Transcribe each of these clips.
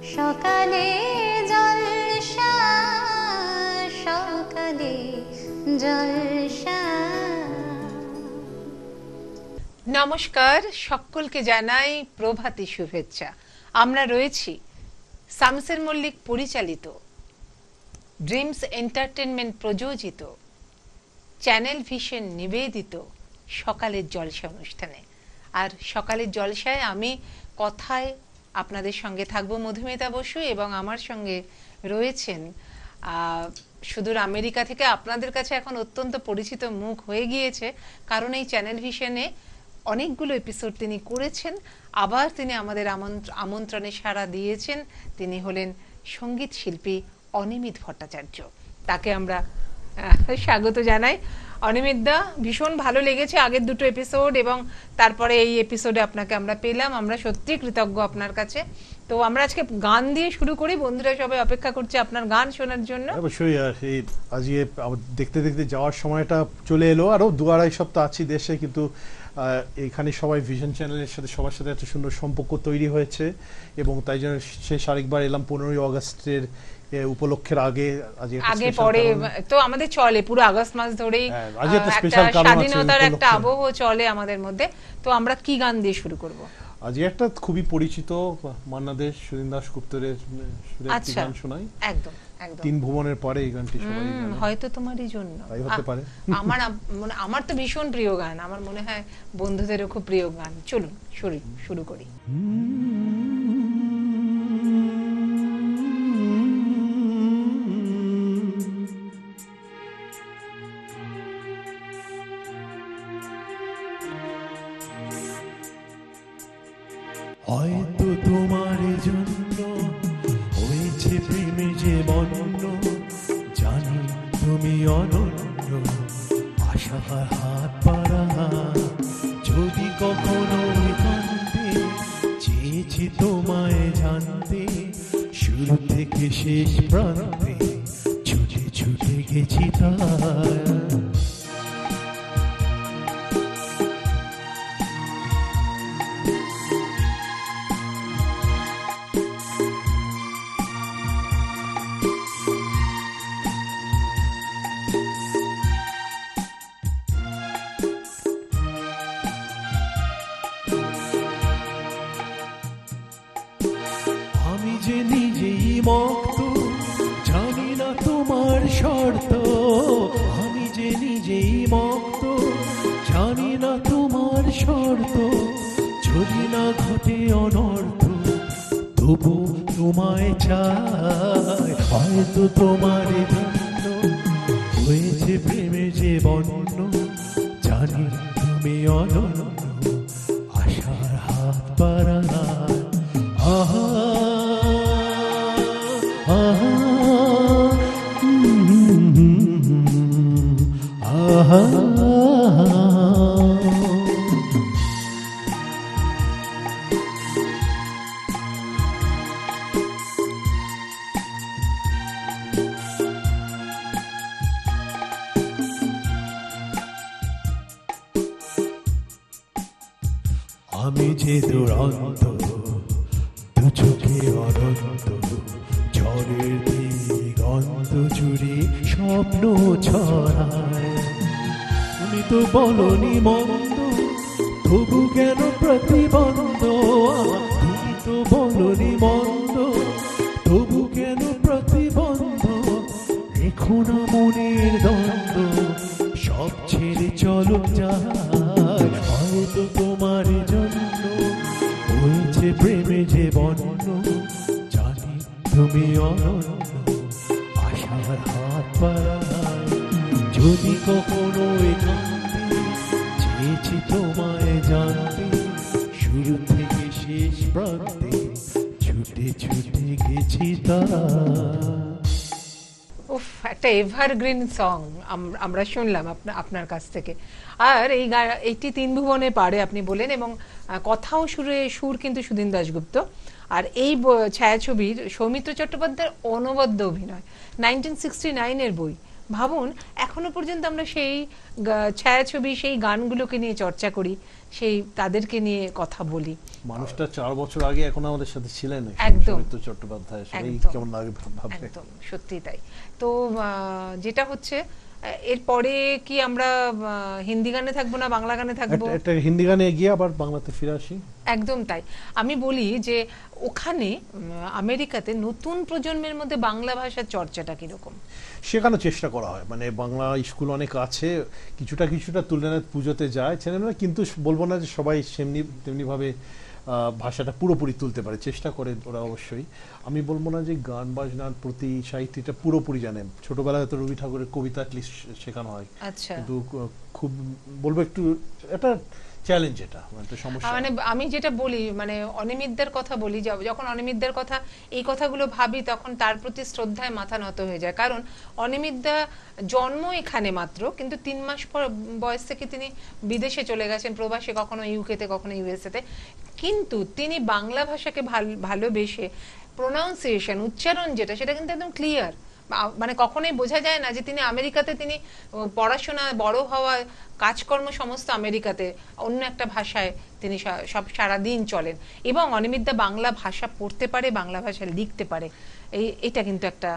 সকালে জলসা, সকালে জলসা। নমস্কার, সকলকে জানাই প্রভাতী শুভেচ্ছা। আমরা রয়েছি শামসের মল্লিক পরিচালিত, ড্রিমস এন্টারটেনমেন্ট প্রযোজিত, চ্যানেল ভিশন নিবেদিত সকালের জলসা অনুষ্ঠানে। আর সকালের জলসায় আমি কথায় আপনাদের সঙ্গে থাকবো মধুমিতা বসু, এবং আমার সঙ্গে রয়েছেন সুদূর আমেরিকা থেকে আপনাদের কাছে এখন অত্যন্ত পরিচিত মুখ হয়ে গিয়েছে, কারণ এই চ্যানেল ভিশনে অনেকগুলো এপিসোড তিনি করেছেন। আবার তিনি আমাদের আমন্ত্রণে সাড়া দিয়েছেন। তিনি হলেন সঙ্গীত শিল্পী অনিমিত ভট্টাচার্য। তাকে আমরা স্বাগত জানাই। অনিমিত দা, ভীষণ ভালো লেগেছে আগের দুটো এপিসোড, এবং তারপরে এই এপিসোডে আপনাকে আমরা পেলাম। আমরা সত্যি কৃতজ্ঞ আপনার কাছে। তো আমরা আজকে গান দিয়ে শুরু করি, বন্ধুরা সবাই অপেক্ষা করছে আপনার গান শোনার জন্য। অবশ্যই। আজকে দেখতে দেখতে যাওয়ার সময়টা চলে এলো, আরো 2-2.5 সপ্তাহ আছি দেশে, কিন্তু এখানে সবাই ভিশন চ্যানেলের সাথে সবার সাথে এত সুন্দর সম্পর্ক তৈরি হয়েছে, এবং তাই জন্য শেষ আরেকবার এলাম 15ই আগস্টের উপলক্ষের আগে পরে তো আমাদের চলে পুরো আগস্ট মাস ধরেই স্বাধীনতার একটা আবহ চলে আমাদের মধ্যে। তো আমরা কি গান দিয়ে শুরু করব? আজ একটা খুবই পরিচিত মান্না দে, সুদিন দাশগুপ্তের গান শোনাই। একদম তিন ভুবনের পরে এই গানটি সবাই জানে, হয়তো তোমারই জন্য। তাই হতে পারে। আমার তো ভীষণ প্রিয় গান, আমার মনে হয় বন্ধুদেরও খুব প্রিয় গান। চলুন শুরু করি। হয়তো তোমার জন্য হয়েছে প্রেমে যে বন্য, জানি তুমি অনন্য, আশার হাত পাড়া। যদি কখনো একান্তে চেয়েছি তোমায় জানতে, শুরু থেকে শেষ প্রান্তে ছুটে ছুটে গেছি তার। আমি যে নিজেই মক্ত, জানি না তোমার শর্ত। আমি যে নিজেই মক্ত, জানি না তোমার শর্ত। যদি না ঘটে অনর্থ, তবু তোমায় চাই। হয়তো তোমার জন্য হয়েছে প্রেমে যে বন্য, জানি তুমি অনন্য, আশার হাত বাড়ানা। আহা আহা আহা। আমি যে দুরন্ত, দু চোখে অনন্ত, ঝড়ের দিগন্ত জুড়ে স্বপ্ন ছড়ায়। তুমি তো বলনি মন্দ, তবু কেন প্রতিবন্ধ? তুমি তো বলনি মন্দ, তবু কেন প্রতিবন্ধ? রেখো না মনের দ্বন্দ্ব, সব ছেড়ে চলো যায়। হয়তো তোমার জন্য হয়েছে প্রেমে যে বন্য, জানি তুমি অনন্য, আশার হাত বাড়ায়। যদি কখনো একান্তে চেয়েছি তোমায় জানতে, শুরু থেকে শেষ প্রান্তে ছুটে ছুটে গেছি তারা। উফ, একটা এভারগ্রিন সং আমরা শুনলাম আপনার কাছ থেকে। আর এইটি তিন ভুবনে পারে আপনি বলেন, এবং কথাও সুর কিন্তু সুদিন দাশগুপ্ত। আর এই ছায়াছবির সৌমিত্র চট্টোপাধ্যায়ের অনবদ্য অভিনয়, 1969-এর বই, ভাবুন এখনো পর্যন্ত আমরা সেই ছায়াছবি, সেই গানগুলোকে নিয়ে চর্চা করি, সেই তাদেরকে নিয়ে কথা বলি। মানুষটা 4 বছর আগে এখন আমাদের সাথে ছিলেন একদম। সৌমিত্র চট্টোপাধ্যায়, সেটাই একদম। কেমন লাগে ভাবলে। একদম সত্যি তাই। তো যেটা হচ্ছে, এরপরে কি আমরা হিন্দি গানে থাকবো না বাংলা গানে থাকবো? একটা হিন্দি গানে গিয়ে আবার বাংলাতে ফিরে আসি। একদম তাই। আমি বলি যে ওখানে আমেরিকাতে নতুন প্রজন্মের মধ্যে বাংলা ভাষার চর্চাটা কিরকম? শেখানোর চেষ্টা করা হয়, মানে বাংলা স্কুল অনেক আছে, কিছুটা তুলনায় পুজোতে যায় ছেলেমেয়েরা, কিন্তু বলবো না যে সবাই তেমনি ভাবে ভাষাটা পুরোপুরি তুলতে পারে, চেষ্টা করে ওরা অবশ্যই। আমি বলবো না যে গান বাজনার প্রতি সাহিত্যটা পুরোপুরি জানে, ছোটবেলায় তো রবি ঠাকুরের কবিতা অ্যাটলিস্ট শেখানো হয়, আচ্ছা। কিন্তু খুব বলবো একটু এটা চ্যালেঞ্জ, এটা একটা সমস্যা। মানে আমি যেটা বলি, মানে অনিমিতদের কথা বলি, যখন অনিমিতদের কথা এই কথাগুলো ভাবি তখন তার প্রতি শ্রদ্ধায় মাথা নত হয়ে যায়। কারণ অনিমিতদা জন্ম এখানে মাত্র, কিন্তু 3 মাস পর বয়স থেকে তিনি বিদেশে চলে গেছেন, প্রবাসে, কখনো ইউকেতে কখনো ইউএসএতে, কিন্তু তিনি বাংলা ভাষাকে ভালোবেসে প্রোনাউন্সিয়েশন, উচ্চারণ যেটা, সেটা কিন্তু একদম ক্লিয়ার। মানে কখনোই বোঝা যায় না যে তিনি আমেরিকাতে, তিনি পড়াশোনা, বড় হওয়া, কাজকর্ম সমস্ত আমেরিকাতে, অন্য একটা ভাষায় তিনি সব সারাদিন চলেন। এবং অনিমিতদা বাংলা ভাষা পড়তে পারে, বাংলা ভাষা লিখতে পারে, এটা কিন্তু একটা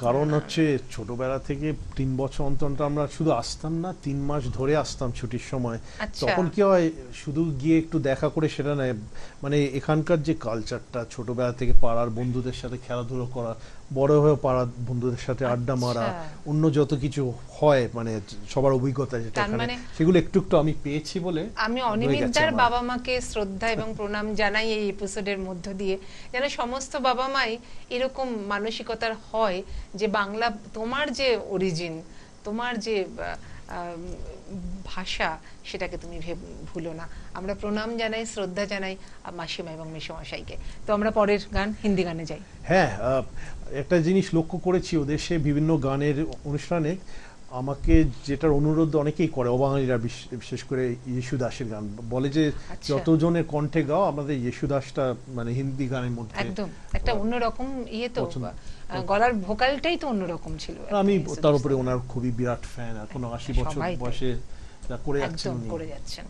কারণ হচ্ছে ছোটবেলা থেকে 3 বছর অন্তর আমরা শুধু আসতাম না, 3 মাস ধরে আসতাম ছুটির সময়। তখন কি হয়, শুধু গিয়ে একটু দেখা করে সেটা নয়, মানে এখানকার যে কালচারটা, ছোটবেলা থেকে পাড়ার বন্ধুদের সাথে খেলাধুলো করা, বড় হয়ে পাড়ার বন্ধুদের সাথে আড্ডা মারা, অন্য যত কিছু হয়, মানে সবার অভিজ্ঞতা যেটা এখানে, সেগুলো একটু আমি পেয়েছি বলে আমি অনিমিতদার বাবা মাকে শ্রদ্ধা এবং প্রণাম জানাই এই এপিসোডের মধ্য দিয়ে, যেন সমস্ত বাবা মাই এরকম মানসিকতার হয় যে বাংলা, তোমার যে অরিজিন, তোমার যে ভাষা, সেটাকে তুমি ভুলো না। আমরা প্রণাম জানাই, শ্রদ্ধা জানাই মাসিমা এবং মেসোমশাইকে। তো আমরা পরের গান, হিন্দি গানে যাই। হ্যাঁ, একটা জিনিস লক্ষ্য করেছি, ওদেশে বিভিন্ন গানের অনুষ্ঠানে আমাকে যেটার অনুরোধ অনেকেই করে, অবাঙালিরা বিশেষ করে ইয়েশুদাসের গান, বলে যে যতজনের কণ্ঠে গাও, আমাদের ইয়েশুদাসটা মানে হিন্দি গানের মধ্যে একদম একটা অন্যরকম ইয়ে, তো গলার ভোকালটাই তো অন্যরকম ছিল। আমি তার উপরে ওনার খুবই বিরাট ফ্যান, এখন 80 বছর বয়সে যা করে যাচ্ছেন,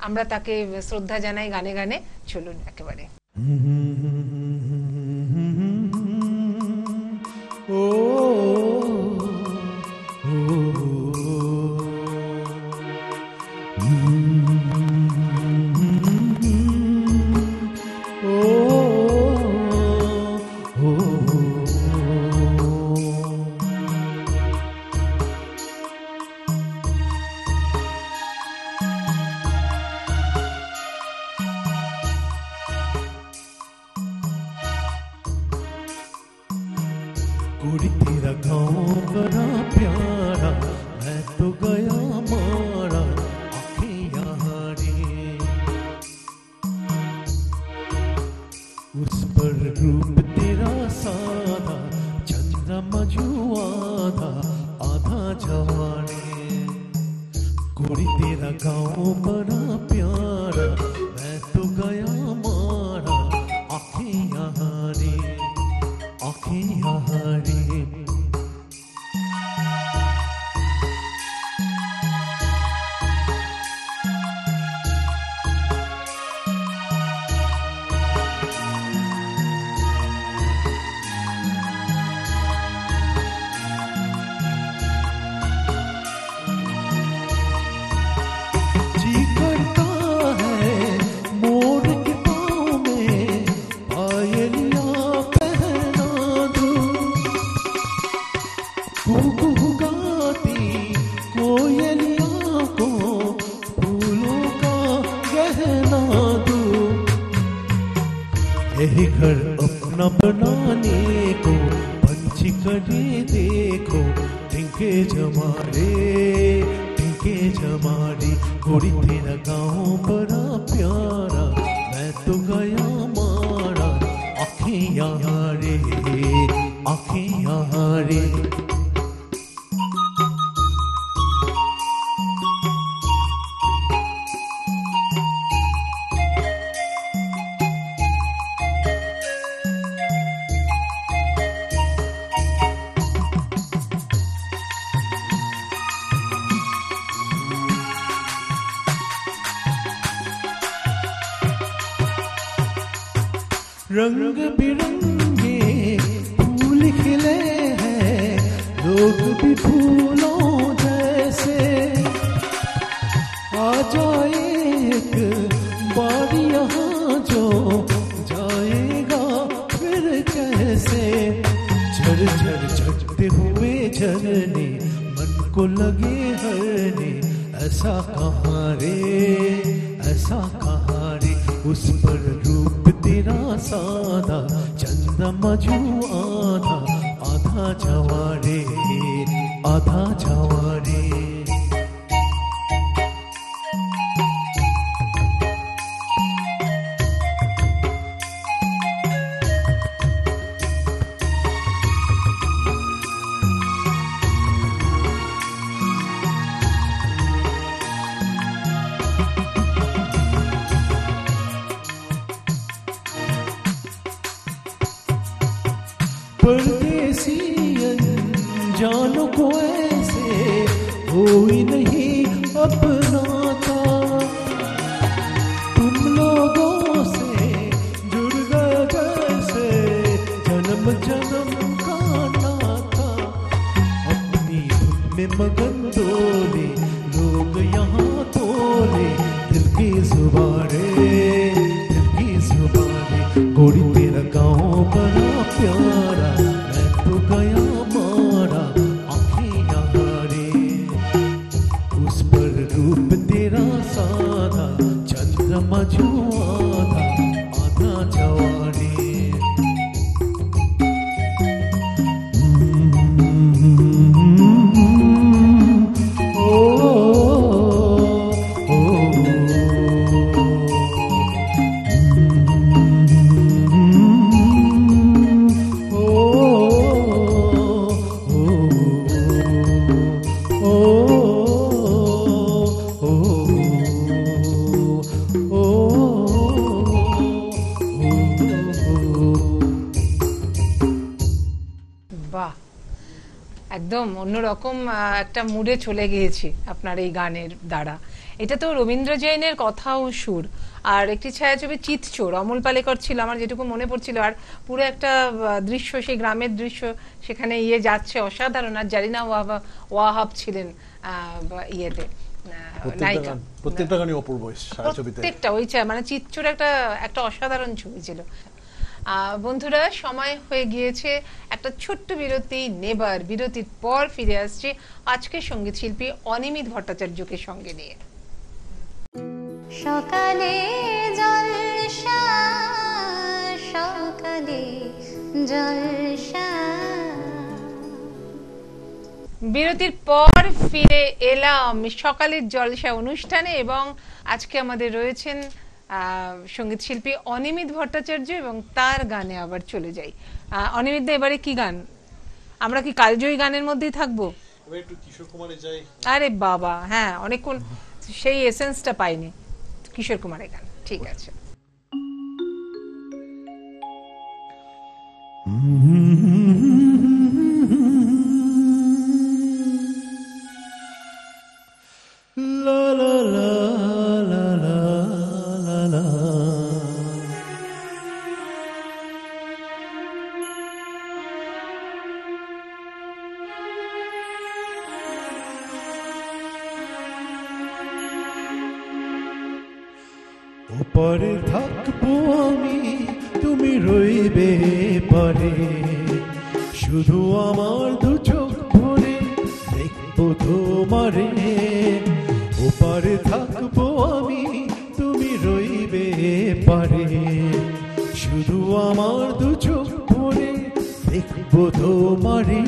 আমরা তাকে শ্রদ্ধা জানাই গানে গানে। চলুন একেবারে। कुड़ी तेरा गाँव बड़ा प्यारा, मैं तो गया मारा, आँखें यहाँ रे, उस पर रूप तेरा सादा, चंद्रमा जो आधा आधा जवाने। कुड़ी तेरा गाँव बड़ा प्यारा, मैं तो गया मारा, आँखें यहाँ रे, आँखें यहाँ रे। जी करता है मोर के पाँव में पायलियाँ पहना दूँ, कुहू गाती कोयलियाँ को फूलों का गहना दूँ। यही घर अपना बनाने को पंछी करे देखो, टिंके जमारे टिंके जमारे। गोरी तेरा गाँव बड़ा प्यारा, मैं तो गया मारा, आँखें यहाँ रे, आँखें यहाँ रे। रंग बिरंगे फूल खिले हैं, लोग भी फूलों जैसे। आ जाए एक बार यहाँ जो जाएगा फिर कैसे। झर झर झटते हुए झरने मन को लगे हरने, ऐसा कहाँ रे, ऐसा कहाँ रे। उस पर रूप तेरा सादा, चंद्रमा जो आधा, आधा जवारे, आधा जवारे। परदेसी अनजानों को ऐसे कोई नहीं अपनाता। तुम लोगों से जुड़ गए जैसे जन्म जन्म का नाता। अपनी धुन में मगन डोले लोग यहाँ तोले, दिल की जुबारे, दिल की जुबारे। गोरी तेरा गाँव बड़ा प्यारा, मैं तो गया मारा आँखें हारे। उस पर रूप तेरा सादा, चंद्रमा जो आधा, आधा जवारे। বাহ, একদম অন্যরকম একটা মুডে চলে গিয়েছি আপনার এই গানের দ্বারা। এটা তো রবীন্দ্র জৈনের কথা ও সুর। আর একটি ছায়াছবি চিতচোর, অমল পালেকর ছিল আমার যেটুকু মনে পড়ছিল। আর পুরো একটা দৃশ্য, সেই গ্রামের দৃশ্য, সেখানে যাচ্ছে অসাধারণ। আর জারিনা ওয়াহাব ছিলেন ইয়েতে নায়িকা। প্রত্যেকটা গানই অপূর্ব ছায়াছবিতে, প্রত্যেকটা ওই মানে চিতচোর একটা অসাধারণ ছবি ছিল। বন্ধুরা, সময় হয়ে গিয়েছে একটা ছোট্ট বিরতি নেবার। বিরতির পর ফিরে আসছি আজকের সঙ্গীত শিল্পী অনিমিত ভট্টাচার্যকে সঙ্গে নিয়ে। সকালে জলসা, সকালে জলসা। বিরতির পর ফিরে এলাম সকালের জলসা অনুষ্ঠানে, এবং আজকে আমাদের রয়েছেন সঙ্গীত শিল্পী অনিমিত ভট্টাচার্য, এবং তার গানে আবার চলে যাই। অনিমিত দা, এবারে কি গান? আমরা কি কালজয়ী গানের মধ্যেই থাকবো? একটু কিশোর কুমারের যাই। আরে বাবা, হ্যাঁ, অনেকক্ষণ সেই এসেন্সটা পাইনি। কিশোর কুমারের গান, ঠিক আছে। লা লা লা লা লা লা লা। ওপারে থাকবো আমি, তুমি রইবে পারে। শুধু আমার দু চোখ ভরে দেখবো তোমারে। ওপারে থাকবো আমি, তুমি রইবে পারে। শুধু আমার দু চোখ ভরে দেখবো তোমারে।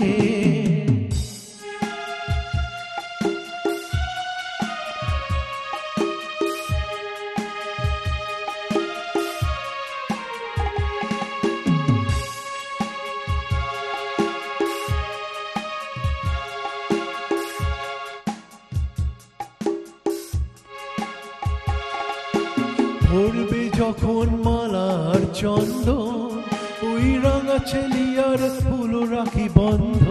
পড়বে যখন মালার চন্দন, ওই রাঙা ছেলিয়ার ফুল রাখি বন্ধ।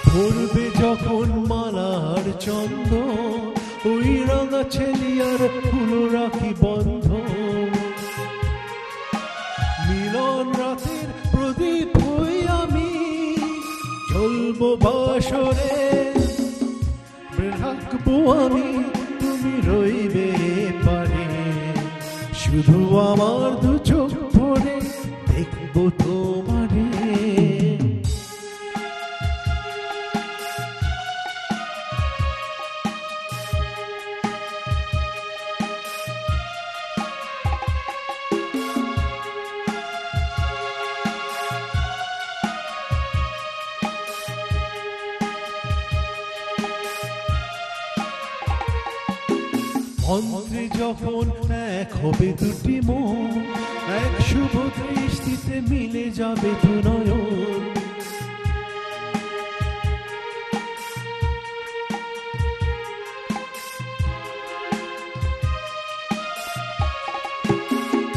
পড়বে যখন মালার চন্দ ওই রাঙা ছেলিয়ার ফুল রাখি বন্ধ মিলন রাতের প্রদীপ হই আমি চলবো বাসরে রাখবো আমি তুমি রইবে পারে শুধু আমার দু চোখ ভরে দেখবো তোমারে মন্ত্রে যখন এক হবে দুটি মন এক শুভ দৃষ্টিতে মিলে যাবে দু নয়ন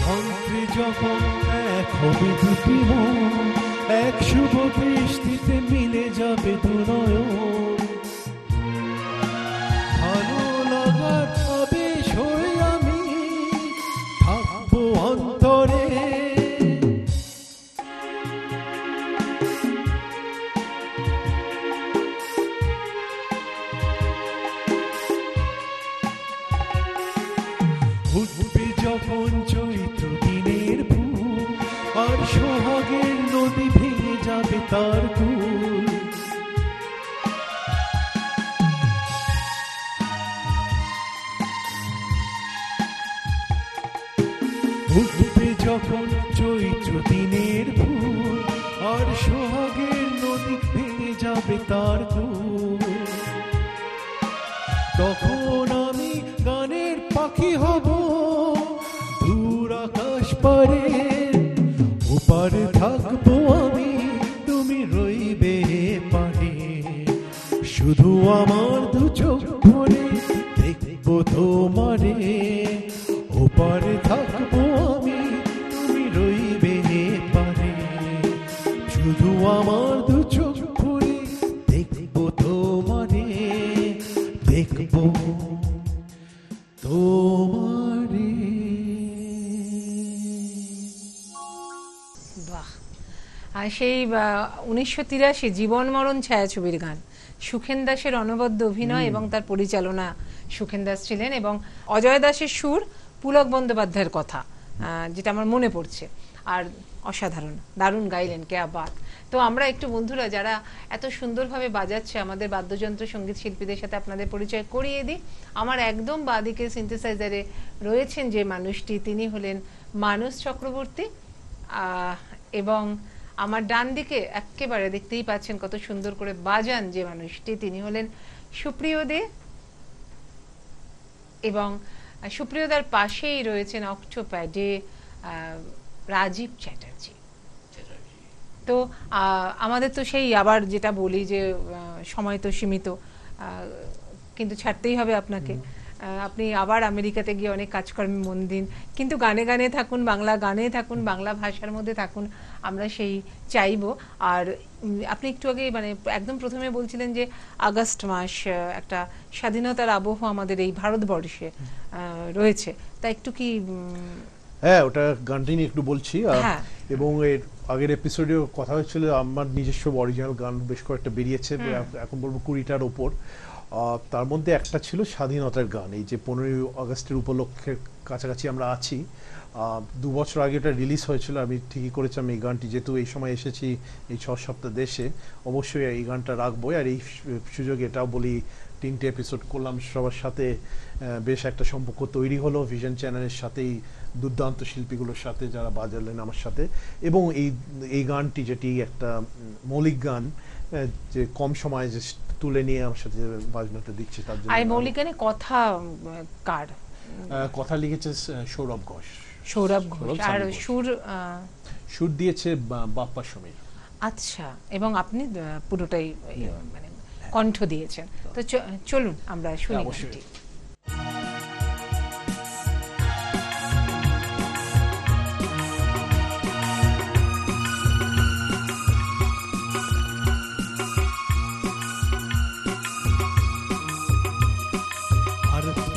মন্ত্রে যখন এক হবে দুটি মন এক শুভ দৃষ্টিতে মিলে যাবে দু নয়ন ভালো লাগার আবেশ হয়ে আমি থাকবো অন্তরে উঠবে যখন চৈত্র দিনের ফুল আর সোহাগের নদী ভেঙে যাবে তার কুল উঠবে যখন চৈত্র দিনের ফুল আর সোহাগের নদী ভেঙে যাবে তার কুল তখন আমি গানের পাখি হব দূর আকাশ পারে ওপারে থাকবো আমি তুমি রইবে পারে শুধু আমার দু চোখ ভরে দেখবো তোমারে ওপারে থাকবো আমি তুমি রইবে পারে শুধু আমার দু চোখ ভরে দেখবো তোমারে দেখবো তোমারে বাহ আর সেই 1983 জীবন মরণ ছায়াছবির গান সুখেন দাসের অনবদ্য অভিনয় এবং তার পরিচালনা সুখেন দাস ছিলেন এবং অজয় দাসের সুর পুলক বন্দ্যোপাধ্যায়ের কথা যেটা আমার মনে পড়ছে আর অসাধারণ দারুণ গাইলেন কে আবাদ তো আমরা একটু বন্ধুরা যারা এত সুন্দরভাবে বাজাচ্ছে আমাদের বাদ্যযন্ত্র সঙ্গীত শিল্পীদের সাথে আপনাদের পরিচয় করিয়ে দিই আমার একদম বাদিকে সিনথেসাইজারে রয়েছেন যে মানুষটি তিনি হলেন মানস চক্রবর্তী এবং আমার ডান দিকে একেবারে দেখতেই পাচ্ছেন কত সুন্দর করে বাজান যে মানুষটি তিনি হলেন সুপ্রিয় দে এবং সুপ্রিয়দার পাশেই রয়েছেন অক্টোপ্যাডে রাজীব চ্যাটার্জি তো আমাদের তো সেই আবার যেটা বলি যে সময় তো সীমিত কিন্তু ছাড়তেই হবে আপনাকে আপনি আবার আমেরিকাতে গিয়ে অনেক কাজকর্মে মন দিন কিন্তু গানে গানে থাকুন বাংলা গানে থাকুন বাংলা ভাষার মধ্যে থাকুন আমরা সেই চাইবো আর আপনি একটু আগে মানে একদম প্রথমে বলছিলেন যে আগস্ট মাস একটা স্বাধীনতার আবহ আমাদের এই ভারতবর্ষে রয়েছে তা একটু কি হ্যাঁ ওটা গানটি নিয়ে একটু বলছি এবং এর আগের এপিসোডেও কথা হয়েছিল আমার নিজস্ব অরিজিনাল গান বেশ কয়েকটা বেরিয়েছে এখন বলবো 20টার ওপর তার মধ্যে একটা ছিল স্বাধীনতার গান এই যে 15ই আগস্টের উপলক্ষের কাছাকাছি আমরা আছি 2 বছর আগে এটা রিলিজ হয়েছিল আমি ঠিকই করেছিলাম এই গানটি যেহেতু এই সময় এসেছি এই 6 সপ্তাহ দেশে অবশ্যই এই গানটা রাখবো আর এই সুযোগে এটাও বলি 3টে এপিসোড করলাম সবার সাথে বেশ একটা সম্পর্ক তৈরি হলো ভিশন চ্যানেলের সাথেই দুর্দান্ত শিল্পীগুলোর সাথে যারা বাজালেন আমার সাথে এবং এই গানটি যেটি একটা মৌলিক গান যে কম সময়ে যে তুলে নিয়ে আমার সাথে বাজনাটা দিচ্ছে তার জন্য এই মৌলিক গানে কথা কার কথা লিখেছে সৌরভ ঘোষ আর সুর দিয়েছে বাপ্পা সমীর আচ্ছা এবং আপনি পুরোটাই মানে কণ্ঠ দিয়েছেন তো চলুন আমরা শুনি গানটি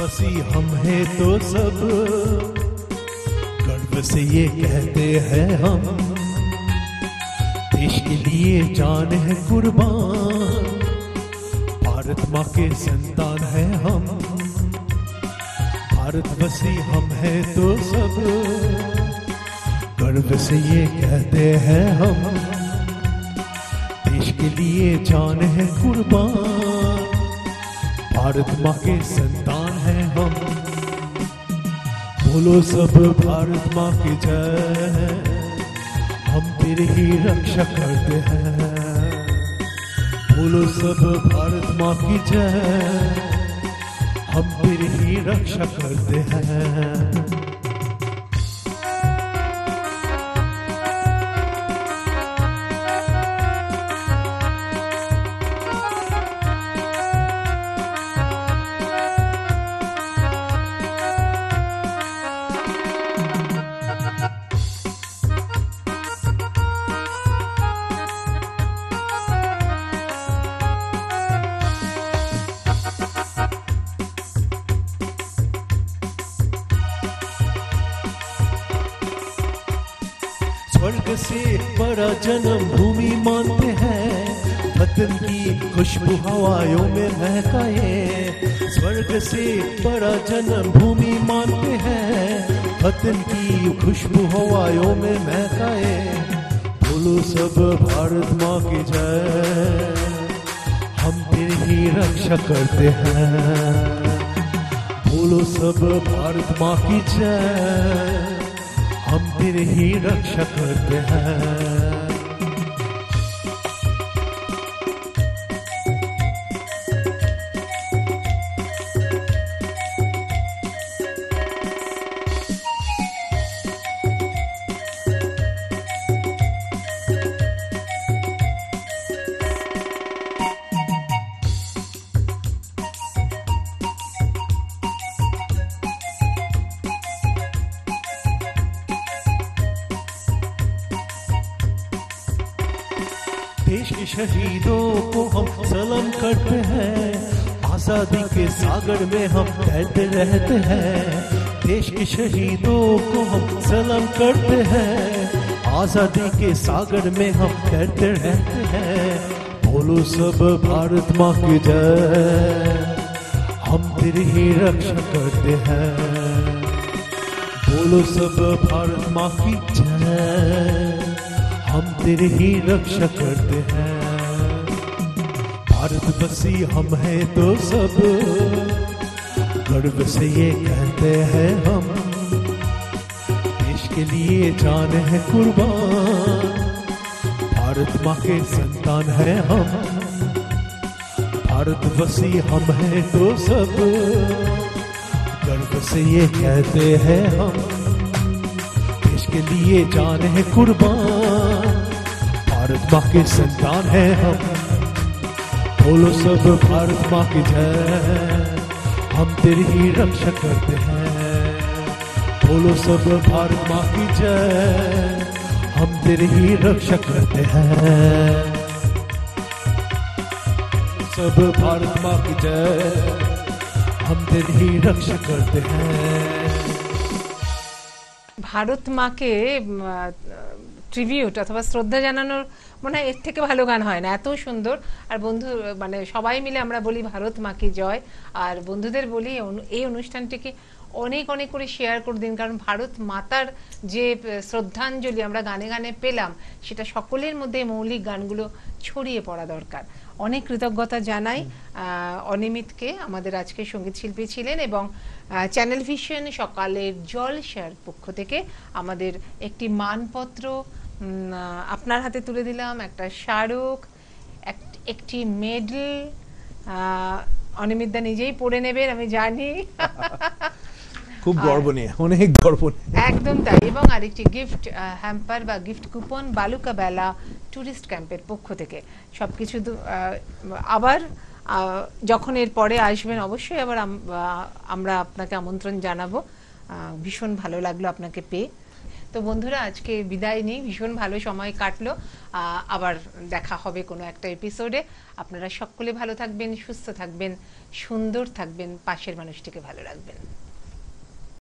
भारतवासी हम हैं तो सब गर्व से ये कहते हैं हम, देश के लिए जान है कुर्बान, भारत माँ के संतान हैं हम। भारतवासी हम हैं तो सब गर्व से ये कहते हैं हम, देश के लिए जान है कुर्बान, भारत माँ के संतान हैं हम। बोलो सब भारत माँ की जय, हम तेरी ही रक्षा करते हैं। बोलो सब भारत माँ की जय, हम तेरी ही रक्षा करते हैं। स्वर्ग से बड़ा जन्म भूमि मानते हैं, वतन की खुशबू हवाओं में महकाए। स्वर्ग से बड़ा जन्म भूमि मानते हैं, वतन की खुशबू हवाओं में महकाए। बोलो सब भारत माँ की जय, हम तेरी ही रक्षा करते हैं। बोलो सब भारत माँ की जय, हम तेरी ही रक्षा करते हैं। देश के शहीदों को हम सलाम करते हैं, आजादी के सागर में हम तैरते रहते हैं। देश के शहीदों को हम सलाम करते हैं, आजादी के सागर में हम तैरते रहते हैं। बोलो सब भारत माँ की जय, हम तेरी ही रक्षा करते हैं। बोलो सब भारत माँ की जय, हम तेरी ही रक्षा करते हैं। भारतवासी हम हैं तो सब गर्व से ये कहते हैं हम, देश के लिए जान है कुर्बान, भारत माँ के संतान हैं हम। भारतवासी हम हैं तो सब गर्व से ये कहते हैं हम, देश के लिए जान है कुर्बान, भारत माँ के संतान हैं हम। बोलो सब भारत माँ की जय, हम तेरी ही रक्षा करते हैं। बोलो सब भारत माँ की जय, हम तेरी ही रक्षा करते हैं। सब भारत माँ की जय, हम तेरी ही रक्षा करते हैं। ভারত মাকে ট্রিবিউট অথবা শ্রদ্ধা জানানোর মনে হয় এর থেকে ভালো গান হয় না, এত সুন্দর। আর বন্ধু মানে সবাই মিলে আমরা বলি ভারত মাকে জয়, আর বন্ধুদের বলি এই অনুষ্ঠানটিকে অনেক অনেক করে শেয়ার করে দিন, কারণ ভারত মাতার যে শ্রদ্ধাঞ্জলি আমরা গানে গানে পেলাম সেটা সকলের মধ্যে মৌলিক গানগুলো ছড়িয়ে পড়া দরকার। অনেক কৃতজ্ঞতা জানাই অনিমিতকে, আমাদের আজকে সঙ্গীত শিল্পী ছিলেন, এবং চ্যানেল ভিশন সকালের জলসার পক্ষ থেকে আমাদের একটি মানপত্র আপনার হাতে তুলে দিলাম, একটা স্মারক, একটি মেডেল। অনিমিতদা নিজেই পড়ে নেবেন আমি জানি। খুব গর্ব নিয়ে, অনেক গর্ব নিয়ে, একদম তাই। এবং আরেকটি গিফট হ্যাম্পার বা গিফট কুপন বালুকা বেলা টুরিস্ট ক্যাম্পের পক্ষ থেকে। সবকিছু আবার যখন এর পরে আসবেন অবশ্যই আবার আমরা আপনাকে আমন্ত্রণ জানাবো। ভীষণ ভালো লাগলো আপনাকে পেয়ে। তো বন্ধুরা আজকে বিদায় নিই, ভীষণ ভালো সময় কাটলো। আবার দেখা হবে কোনো একটা এপিসোডে। আপনারা সকলে ভালো থাকবেন, সুস্থ থাকবেন, সুন্দর থাকবেন, পাশের মানুষটিকে ভালো রাখবেন।